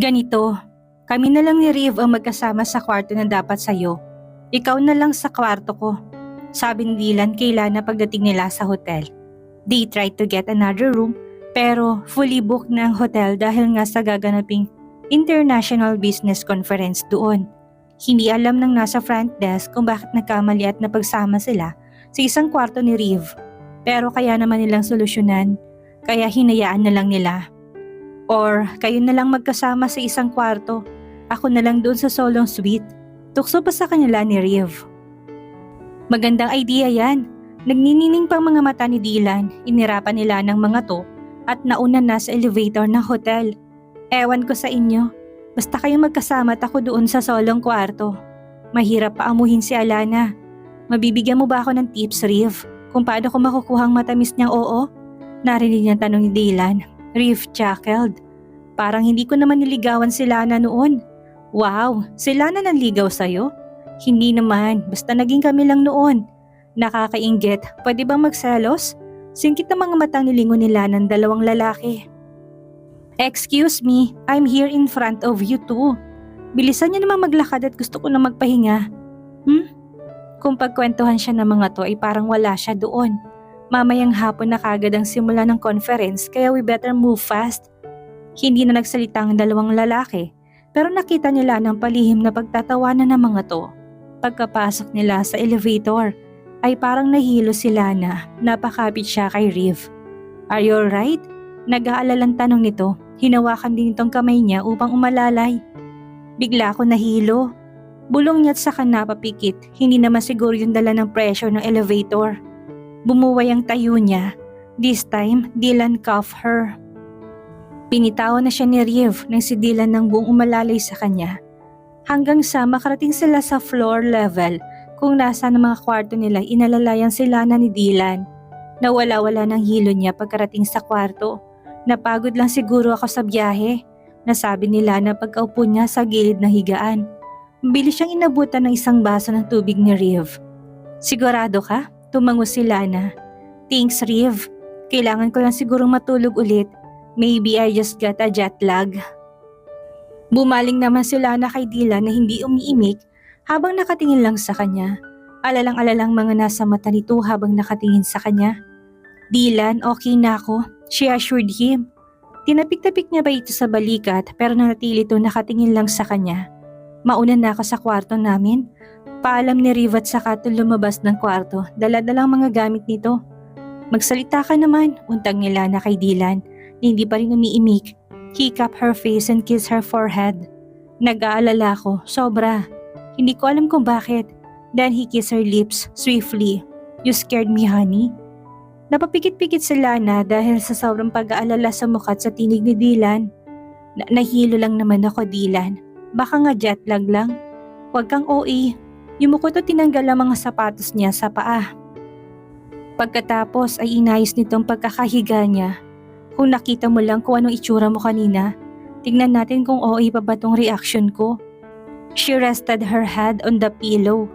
Ganito, kami na lang ni Riv ang magkasama sa kwarto na dapat sa'yo. Ikaw na lang sa kwarto ko. Sabi ni Dylan kay Lana pagdating nila sa hotel. They tried to get another room pero fully booked na ang hotel dahil nga sa gaganaping international business conference doon. Hindi alam ng nasa front desk kung bakit nagkamali at napagsama sila sa isang kwarto ni Riv. Pero kaya naman nilang solusyonan, kaya hinayaan na lang nila. Or kayo na lang magkasama sa isang kwarto, ako na lang doon sa solong suite. Tukso pa sa kanila ni Riv. Magandang idea yan. Nagninining pang mga mata ni Dylan, inirapan nila ng mga to at nauna na sa elevator ng hotel. Ewan ko sa inyo, basta kayong magkasama at ako doon sa solong kwarto. Mahirap pa amuhin si Alana. Mabibigyan mo ba ako ng tips, Riv, kung paano ko makukuhang matamis niyang oo? Narinig niyang tanong ni Dylan. Riv chuckled. Parang hindi ko naman niligawan si Lana noon. Wow, si Lana nanligaw sa'yo? Hindi naman, basta naging kami lang noon. Nakakainggit, pwede bang magselos? Singkit na mga matang nilingon nila ng dalawang lalaki. Excuse me, I'm here in front of you too. Bilisan niyo naman maglakad at gusto ko na magpahinga. Kung pagkwentuhan siya ng mga to ay parang wala siya doon. Mamayang hapon na kagad ang simula ng conference kaya we better move fast. Hindi na nagsalita ang dalawang lalaki pero nakita nila ng palihim na pagtatawanan ng mga to. Pagkapasok nila sa elevator ay parang nahilo si Lana. Napakapit siya kay Riv. Are you alright? Nag-aalalang tanong nito. Hinawakan din itong kamay niya upang umalalay. Bigla ako nahilo. Bulong niya't saka napapikit. Hindi naman siguro yung dala ng pressure ng elevator. Bumuway ang tayo niya. This time, Dylan cuffed her. Pinitawan na siya ni Riv nang si Dylan nang buong umalalay sa kanya. Hanggang sa makarating sila sa floor level kung nasa ng mga kwarto nila inalalayan si Lana ni Dylan. Nawala-wala ng hilo niya pagkarating sa kwarto. Napagod lang siguro ako sa biyahe, nasabi ni Lana pagkaupo niya sa gilid ng higaan. Mabilis siyang inabutan ng isang baso ng tubig ni Riv. Sigurado ka? Tumango si Lana. Thanks, Riv. Kailangan ko lang sigurong matulog ulit. Maybe I just got a jet lag. Bumaling naman si Lana kay Dylan na hindi umiimik habang nakatingin lang sa kanya. Alalang-alalang mga nasa mata nito habang nakatingin sa kanya. Dylan, okay na ako. She assured him. Tinapik-tapik niya ba ito sa balikat pero nanatili ito nakatingin lang sa kanya. Mauna na ako sa kwarto namin. Paalam ni Riv at saka ito lumabas ng kwarto. Dala-dalang mga gamit nito. Magsalita ka naman, untag ni Lana kay Dylan. Hindi pa rin umiimik. He cupped her face and kissed her forehead. Nag-aalala ko, sobra. Hindi ko alam kung bakit. Then he kissed her lips swiftly. You scared me, honey. Napapikit-pikit si Lana dahil sa sobrang pag-aalala sa mukha at sa tinig ni Dylan. Nahilo lang naman ako, Dylan. Baka nga jet lag lang. Huwag kang OA. Yumuko to tinanggal ang mga sapatos niya sa paa. Pagkatapos ay inayos nitong pagkakahiga niya. Kung nakita mo lang kung anong itsura mo kanina, tingnan natin kung OA pa ba tong reaction ko. She rested her head on the pillow.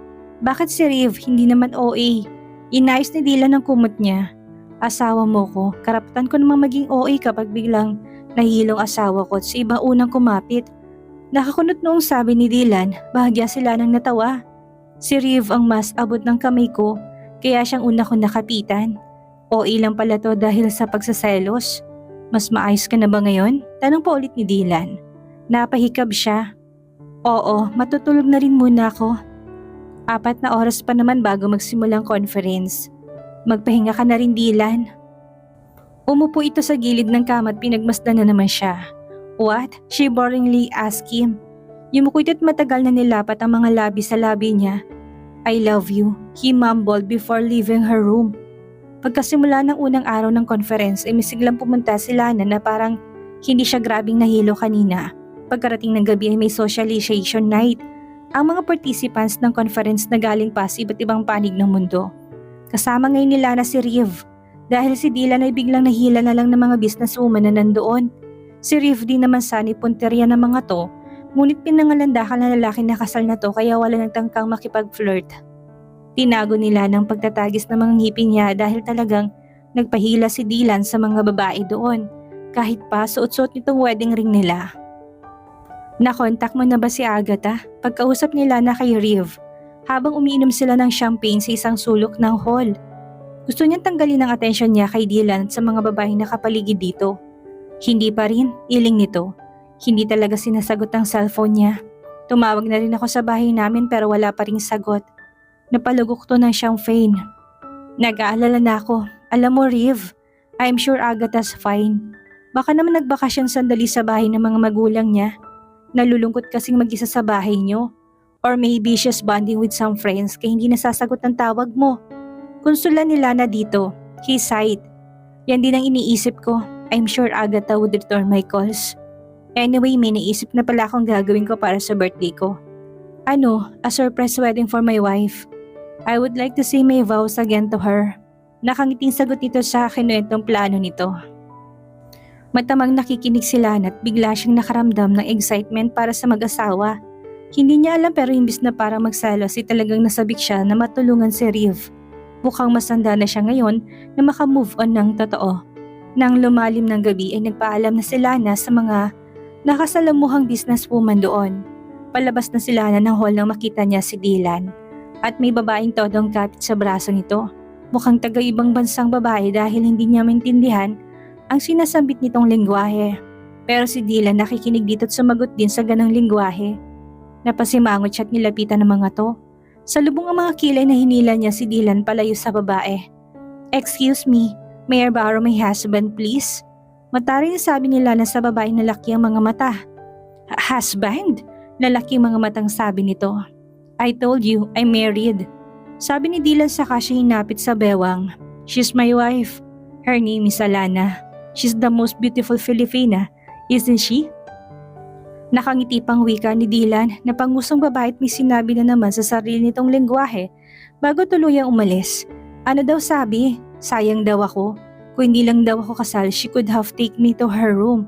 Bakit si Riv hindi naman OA? Inayos ni Dylan ang kumot niya. Asawa mo ko, karapatan ko namang maging OA kapag biglang nahilong asawa ko at sa iba unang kumapit. Nakakunot noong sabi ni Dylan, bahagya sila nang natawa. Si Riv ang mas abot ng kamay ko, kaya siyang una kong nakapitan. OA lang pala to dahil sa pagsaselos. Mas maayos ka na ba ngayon? Tanong pa ulit ni Dylan. Napahikab siya. Oo, matutulog na rin muna ako. 4 na oras pa naman bago magsimulang conference. Magpahinga ka na rin, Dylan. Umupo ito sa gilid ng kama at pinagmasdan na naman siya. What? She boringly asked him. Yumuko ito't matagal na nilapat ang mga labi sa labi niya. I love you, he mumbled before leaving her room. Pagkasimula ng unang araw ng conference ay misiglang pumunta si Lana na parang hindi siya grabing nahilo kanina. Pagkarating ng gabi ay may socialization night. Ang mga participants ng conference na galing pa sa iba't ibang panig ng mundo. Kasama ngayon ni Lana si Riv. Dahil si Dylan ay biglang nahila na lang ng mga businesswoman na nandoon. Si Riv din naman sana punteriya ng mga to, ngunit pinangalandakan na lalaki na kasal na to kaya wala nagtangkang makipag-flirt. Tinago nila ng pagtatagis ng mga ngipin niya dahil talagang nagpahila si Dylan sa mga babae doon, kahit pa suot-suot nitong wedding ring nila. Nakontak mo na ba si Agatha? Pagkausap nila na kay Riv, habang umiinom sila ng champagne sa isang sulok ng hall. Gusto niyang tanggalin ang atensyon niya kay Dylan at sa mga babaeng nakapaligid dito. Hindi pa rin, iling nito. Hindi talaga sinasagot ang cellphone niya. Tumawag na rin ako sa bahay namin pero wala pa ring sagot. Napalugok to ng champagne. Nag-aalala na ako. Alam mo Riv, I'm sure Agatha's fine. Baka naman nagbakasyon sandali sa bahay ng mga magulang niya. Nalulungkot kasing mag-isa sa bahay niyo. Or maybe she's bonding with some friends kaya hindi nasasagot ng tawag mo. Konsulan ni Lana dito. He sighed. Yan din ang iniisip ko. I'm sure Agatha would return my calls. Anyway, may naisip na pala akong gagawin ko para sa birthday ko. Ano, a surprise wedding for my wife. I would like to say my vows again to her. Nakangiting sagot nito sa akin na itong plano nito. Matamang nakikinig si Lana at bigla siyang nakaramdam ng excitement para sa mag-asawa. Hindi niya alam pero imbis na parang magselos talagang nasabik siya na matulungan si Riv. Mukhang masanda na siya ngayon na makamove on ng totoo. Nang lumalim ng gabi ay nagpaalam na si Lana sa mga nakasalamuhang businesswoman doon. Palabas na si Lana ng hall nang makita niya si Dylan. At may babaeng todong kapit sa braso nito. Mukhang taga-ibang bansang babae dahil hindi niya maintindihan ang sinasambit nitong lengguwahe. Pero si Dylan nakikinig dito at sumagot din sa ganang lengguwahe. Napasimangot siya at nilapitan ng mga to. Sa lubong ang mga kilay na hinila niya si Dylan palayo sa babae. Excuse me, may I borrow my husband please? Mataray na sabi nila na sa babaeng lalaki ang mga mata. Husband? Lalaki ang mga matang sabi nito. I told you, I'm married. Sabi ni Dylan saka siya hinapit sa bewang. She's my wife. Her name is Alana. She's the most beautiful Filipina, isn't she? Nakangiti pang wika ni Dylan na pangusong babae at may sinabi na naman sa sarili nitong lengguwahe bago tuluyang umalis. Ano daw sabi? Sayang daw ako. Kung hindi lang daw ako kasal, she could have taken me to her room.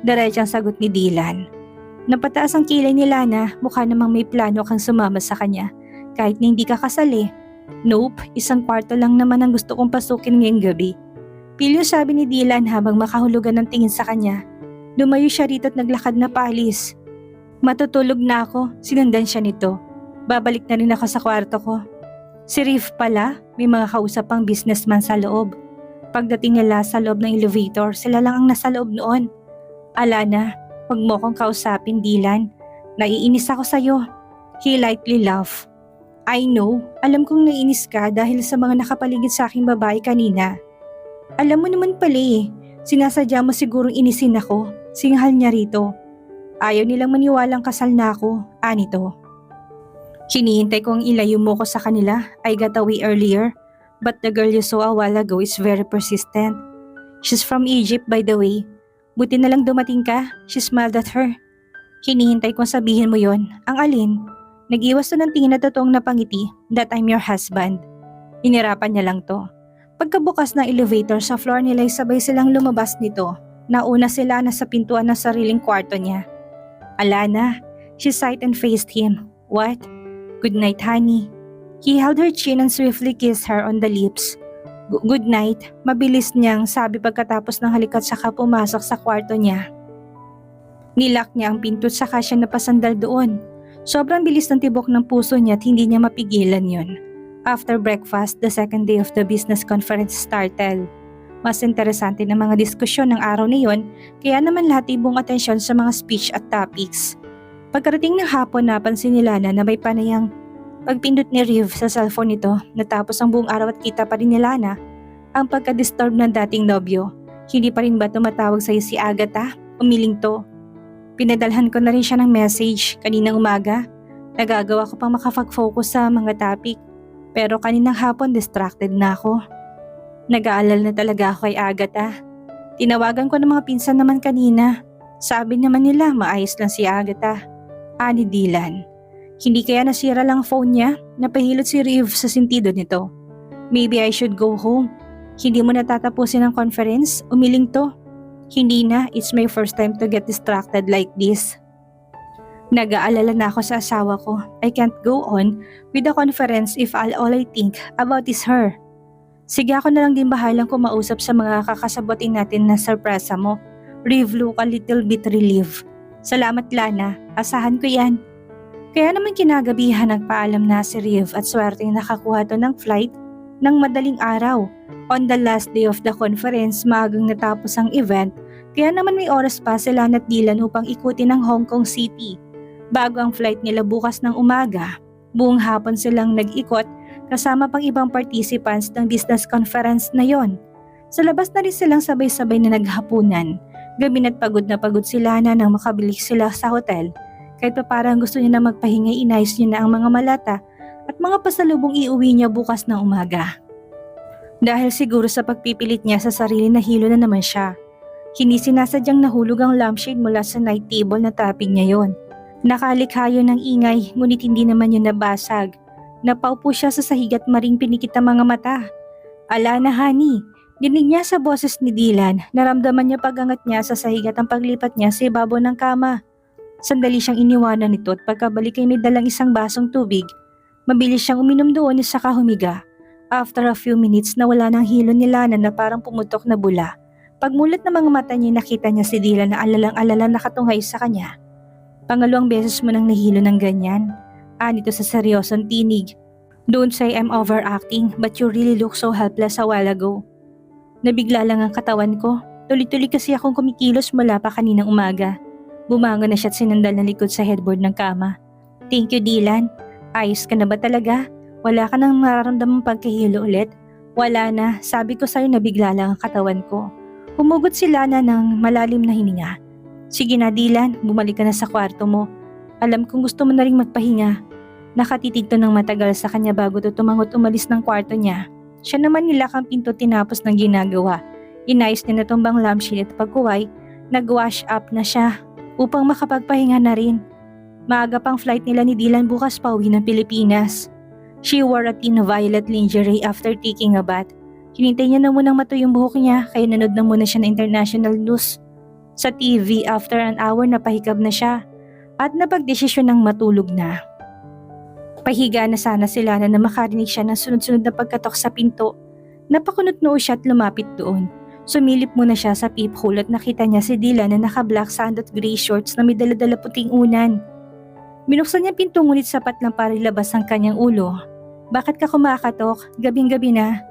Diretsang sagot ni Dylan. Napataas ang kilay ni Lana, mukha namang may plano kang sumama sa kanya. Kahit na hindi ka kasal eh. Nope, isang kwarto lang naman ang gusto kong pasukin ngayong gabi. Pilyo sabi ni Dylan habang makahulugan ng tingin sa kanya. Lumayo siya rito at naglakad na paalis. Matutulog na ako, sinundan siya nito. Babalik na rin ako sa kwarto ko. Si Riv pala, may mga kausap pang businessman sa loob. Pagdating nila sa loob ng elevator, sila lang ang nasa loob noon. Alana, huwag mo kong kausapin Dylan. Naiinis ako sa'yo. He lightly laughed. I know, alam kong naiinis ka dahil sa mga nakapaligid sa aking babae kanina. Alam mo naman pala eh, sinasadya mo sigurong inisin ako, singhal niya rito. Ayaw nilang maniwalang kasal na ako, anito. Hinihintay kong ilayo mo ko sa kanila, I got away earlier, but the girl you saw a while ago is very persistent. She's from Egypt by the way. Buti na lang dumating ka, she smiled at her. Hinihintay kong sabihin mo yon, ang alin? Nag-iwas to ng tingin na totoong napangiti that I'm your husband. Inirapan niya lang to. Pagkabukas ng elevator sa floor nila ay sabay silang lumabas nito. Nauna sila na sa pintuan ng sariling kwarto niya. Alana, she sighed and faced him. What? Good night, honey. He held her chin and swiftly kissed her on the lips. Good night, mabilis niyang sabi pagkatapos ng halikat saka pumasok sa kwarto niya. Nilak niya ang pinto at saka siya napasandal doon. Sobrang bilis ng tibok ng puso niya at hindi niya mapigilan yon. After breakfast, the second day of the business conference started. Mas interesante na mga diskusyon ng araw na yon, kaya naman lahat ibong atensyon sa mga speech at topics. Pagkarating ng hapon, napansin ni Lana na may panayang pagpindot ni Riv sa cellphone nito, natapos ang buong araw at kita pa rin ni Lana ang pagka-disturb ng dating nobyo. Hindi pa rin ba tumatawag sa'yo si Agatha? Umiling to. Pinadalhan ko na rin siya ng message kaninang umaga. Nagagawa ko pang makapag-focus sa mga topic. Pero kaninang hapon distracted na ako. Nag-aalala na talaga ako kay Agatha. Tinawagan ko ng mga pinsan naman kanina. Sabi naman nila maayos lang si Agatha. Ani Dylan. Hindi kaya nasira lang phone niya? Napahilot si Riv sa sentido nito. Maybe I should go home. Hindi mo natatapusin ang conference? Umiling to. Hindi na, it's my first time to get distracted like this. Nag-aalala na ako sa asawa ko. I can't go on with the conference if all I think about is her. Sige, ako na lang din bahalang kumausap sa mga kakasabotin natin na sorpresa mo. Riv look a little bit relieved. Salamat Lana, asahan ko yan. Kaya naman kinagabihan nagpaalam na si Riv at swerteng nakakuha to ng flight ng madaling araw. On the last day of the conference, maagang natapos ang event, kaya naman may oras pa sila at Dylan upang ikutin ang Hong Kong City. Bago ang flight nila bukas ng umaga, buong hapon silang nag-ikot kasama pang ibang participants ng business conference na yon. Sa labas na rin silang sabay-sabay na naghapunan. Gabi na't pagod na pagod sila na nang makabalik sila sa hotel. Kahit pa parang gusto niya na magpahinga, inayos niya na ang mga malata at mga pasalubong iuwi niya bukas ng umaga. Dahil siguro sa pagpipilit niya sa sarili na hilo na naman siya, hindi sinasadyang nahulog ang lampshade mula sa night table na topping niya yon. Nakalikha yun ng ingay ngunit hindi naman yun nabasag. Napaupo siya sa sahig at maring pinikit ang mga mata. Ala na honey, dinig niya sa boses ni Dylan, naramdaman niya pagangat niya sa sahig at ang paglipat niya sa ibabaw ng kama. Sandali siyang iniwanan nito at pagkabalik ay may dalang isang basong tubig. Mabilis siyang uminom doon at saka humiga. After a few minutes nawala ng hilo ni Lana na parang pumutok na bula. Pagmulat ng mga mata niya nakita niya si Dylan na alalang-alala nakatunghay sa kanya. Pangalawang beses mo nang nahilo ng ganyan. Nito sa seryosong tinig. Don't say I'm overacting but you really look so helpless a while ago. Nabigla lang ang katawan ko. Tuloy-tuloy kasi akong kumikilos mula pa kaninang umaga. Bumangon na siya at sinandal na likod sa headboard ng kama. Thank you Dylan. Ayos ka na ba talaga? Wala ka nang nararamdamang pagkahilo ulit? Wala na, sabi ko sa'yo nabigla lang ang katawan ko. Humugot si Lana ng malalim na hininga. Sige na Dylan, bumalik ka na sa kwarto mo. Alam kong gusto mo na ring magpahinga. Nakatitig to ng matagal sa kanya bago to tumangot umalis ng kwarto niya. Siya naman nilak ang pinto tinapos ng ginagawa. Inayos niya na tumbang lampshade at pagkuway, nag-wash up na siya upang makapagpahinga na rin. Maaga pang flight nila ni Dylan bukas pauwi ng Pilipinas. She wore a thin violet lingerie after taking a bath. Hinintay niya na munang matuyo yung buhok niya kaya nanood na muna siya ng international news. Sa TV after an hour napahikab na siya at napagdesisyon ng matulog na. Pahiga na sana sila na makarinig siya ng sunod-sunod na pagkatok sa pinto. Napakunot noo siya at lumapit doon. Sumilip muna siya sa peephole at nakita niya si Dylan na naka-black sand at gray shorts na may dala-dala puting unan. Binuksan niya pinto ngunit sapat lang para ilabas ang kanyang ulo. Bakit ka kumakatok? Gabing-gabi na.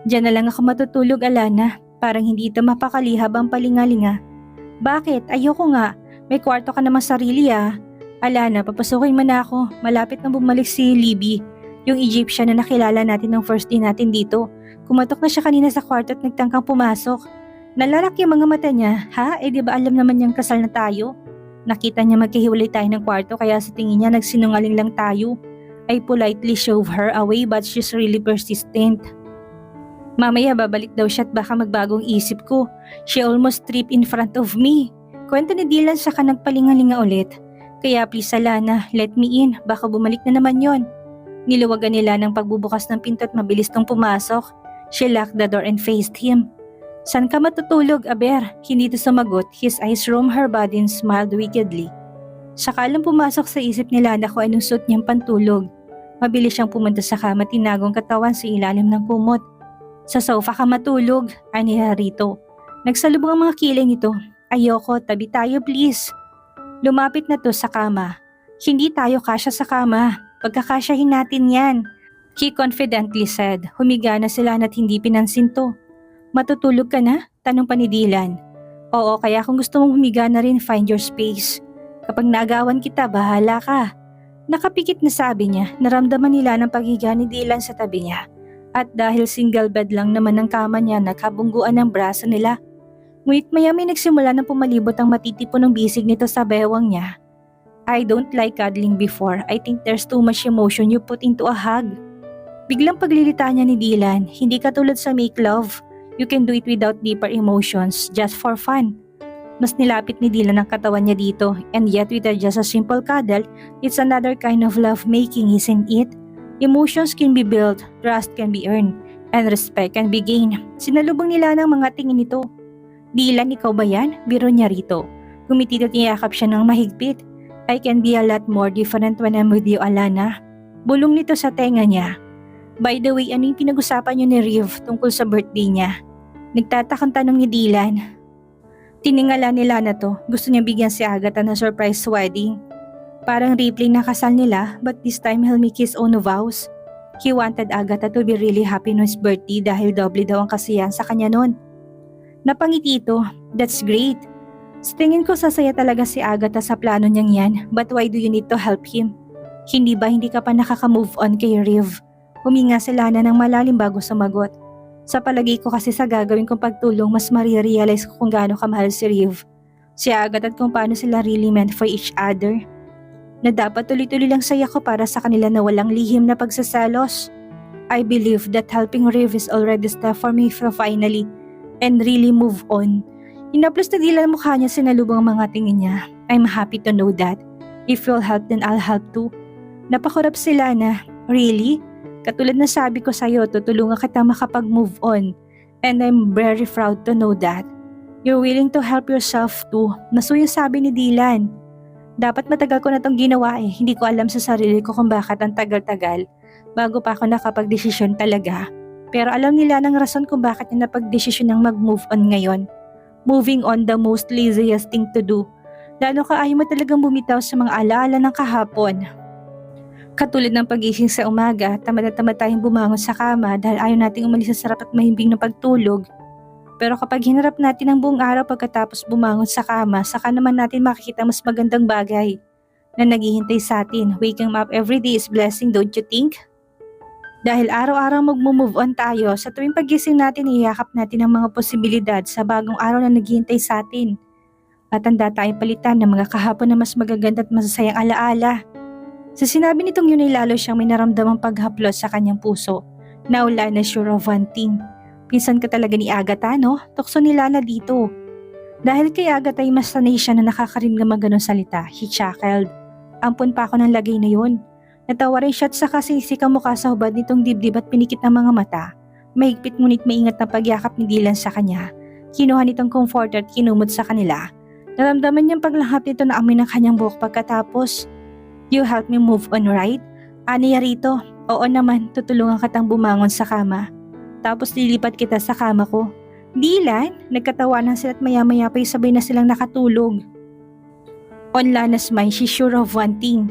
Diyan na lang ako matutulog Alana. Parang hindi ito mapakalihab ang palingalinga. Bakit? Ayoko nga. May kwarto ka namang sarili ah. Alana, papasukin mo na ako. Malapit na bumalik si Libby. Yung Egyptian na nakilala natin ng first day natin dito. Kumatok na siya kanina sa kwarto at nagtangkang pumasok. Nalalaki ang mga mata niya. Ha? Di ba alam naman niyang kasal na tayo? Nakita niya magkahiwalay tayo ng kwarto kaya sa tingin niya nagsinungaling lang tayo. I politely shove her away but she's really persistent. Mamaya babalik daw siya at baka magbagong isip ko. She almost tripped in front of me. Kwento ni Dylan saka nagpalingalinga ulit. Kaya please Alana, let me in. Baka bumalik na naman yon. Niluwagan nila ng pagbubukas ng pinto at mabilis nang pumasok. She locked the door and faced him. San ka matutulog, Aber? Hindi to sumagot. His eyes roamed her body and smiled wickedly. Saka lang pumasok sa isip ni Lana kung anong suot niyang pantulog. Mabilis siyang pumunta sa kama, tinagong katawan sa ilalim ng kumot. Sa sofa ka matulog, ani rito. Nagsalubong ang mga kilay nito. Ayoko, tabi tayo please. Lumapit na to sa kama. Hindi tayo kasya sa kama. Pagkakasyahin natin yan. He confidently said. Humiga na sila at hindi pinansin to. Matutulog ka na? Tanong pa ni Dylan. Oo, kaya kung gusto mong humiga na rin, find your space. Kapag nagawan kita, bahala ka. Nakapikit na sabi niya, naramdaman nila ng paghiga ni Dylan sa tabi niya. At dahil single bed lang naman ang kama niya, nagkabungguan ng braso nila. Ngunit maya may nagsimula ng pumalibot ang matitipo ng bisig nito sa bewang niya. I don't like cuddling before. I think there's too much emotion you put into a hug. Biglang paglilita niya ni Dylan, hindi katulad sa make love. You can do it without deeper emotions, just for fun. Mas nilapit ni Dylan ang katawan niya dito, and yet with just a simple cuddle, it's another kind of love making, isn't it? Emotions can be built, trust can be earned, and respect can be gained. Sinalubong nila ng mga tingin nito. Dylan, ikaw ba yan? Biro niya rito. Gumitit at niyakap siya ng mahigpit. I can be a lot more different when I'm with you, Alana. Bulong nito sa tenga niya. By the way, ano yung pinag-usapan niyo ni Riv tungkol sa birthday niya? Nagtatakang tanong ni Dylan. Tiningala ni Lana to, gusto niya bigyan si Agatha ng surprise wedding. Parang replay na kasal nila but this time he'll make his own vows. He wanted Agatha to be really happy on his birthday dahil doble daw ang kasiyahan sa kanya noon. Napangiti ito, that's great. Sa tingin ko sasaya talaga si Agatha sa plano niyang yan, but why do you need to help him? Hindi ba hindi ka pa nakaka-move on kay Riv? Huminga si Lana ng malalim bago sumagot. Sa palagay ko kasi sa gagawin kong pagtulong mas marirealize ko kung gaano kamahal si Riv. Si Agatha at kung paano sila really meant for each other. Na dapat tuloy-tuloy lang saya ko para sa kanila na walang lihim na pagsasalos. I believe that helping Riv is already step for me to finally and really move on. Inaplos na dila ang mukha niya sinalubong ang mga tingin niya. I'm happy to know that. If you'll help then I'll help too. Napakurap sila na, really? Katulad na sabi ko sa'yo, tutulungan kita makapag-move on. And I'm very proud to know that. You're willing to help yourself too. Nasuyo sabi ni Dylan. Dapat matagal ko na itong ginawa eh. Hindi ko alam sa sarili ko kung bakit ang tagal-tagal. Bago pa ako nakapag-desisyon talaga. Pero alam nila ng rason kung bakit niya napag-desisyon ng mag-move on ngayon. Moving on the most laziest thing to do. Lalo ka ayaw mo talagang bumitaw sa mga alaala ng kahapon. Katulad ng pagising sa umaga, tamad na tamad tayong bumangon sa kama dahil ayaw nating umalis sa sarap at mahimbing ng pagtulog. Pero kapag hinarap natin ang buong araw pagkatapos bumangon sa kama, saka naman natin makikita mas magandang bagay na naghihintay sa atin. Waking up every day is blessing, don't you think? Dahil araw-araw mag-move on tayo, sa tuwing pagising natin iyakap natin ang mga posibilidad sa bagong araw na naghihintay sa atin. At handa tayong palitan ng mga kahapon na mas magaganda at masasayang alaala. Sa sinabi nitong yun ay lalo siyang may naramdamang paghaplos sa kanyang puso. Now Lana sure of one thing. Pinsan ka talaga ni Agatha, no? Tukso ni Lana dito. Dahil kay Agatha ay mas sanay siya na nakakarinig ng mga ganong salita. He chuckled. Ampun pa ako ng lagay na yun. Natawa rin siya at saka sinisik ang mukha sa hubad nitong dibdib at pinikit ng mga mata. Mahigpit ngunit maingat na pagyakap ni Dylan sa kanya. Kinuha nitong comforter at kinumot sa kanila. Naramdaman niyang paglanghap nito na amoy ng kanyang buhok pagkatapos. You help me move on, right? Aniya rito. Oo naman, tutulungan katang bumangon sa kama. Tapos lilipat kita sa kama ko. Dylan, nagkatawanan sila at maya-maya pa sabay na silang nakatulog. On Lana's mind, she's sure of one thing.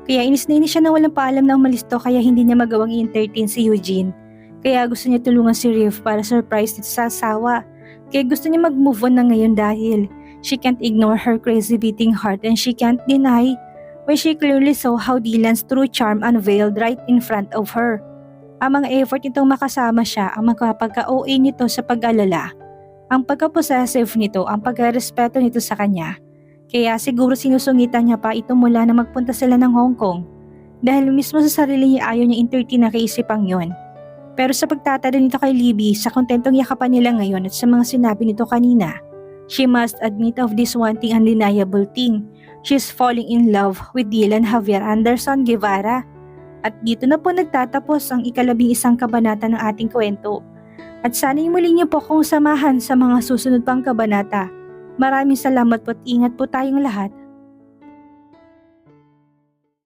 Kaya inis na inis siya na walang paalam na umalis to kaya hindi niya magawang i-entertain si Eugene. Kaya gusto niya tulungan si Riv para surprise dito sa asawa. Kaya gusto niya mag-move on na ngayon dahil she can't ignore her crazy beating heart and she can't deny when she clearly saw how Dylan's true charm unveiled right in front of her. Ang mga effort nitong makasama siya ang magkapagka-OA nito sa pag-alala. Ang pagka-possessive nito, ang pagka-respeto nito sa kanya. Kaya siguro sinusungitan niya pa ito mula na magpunta sila ng Hong Kong. Dahil mismo sa sarili niya ayaw niya entertain na kaisipang yon. Pero sa pagtatada nito kay Libby, sa kontentong yakapan nila ngayon at sa mga sinabi nito kanina, she must admit of this one thing undeniable thing. She's falling in love with Dylan Javier Anderson Guevara. At dito na po nagtatapos ang ika-11 kabanata ng ating kwento. At sana'y muli niyo po akong samahan sa mga susunod pang kabanata. Maraming salamat po at ingat po tayong lahat.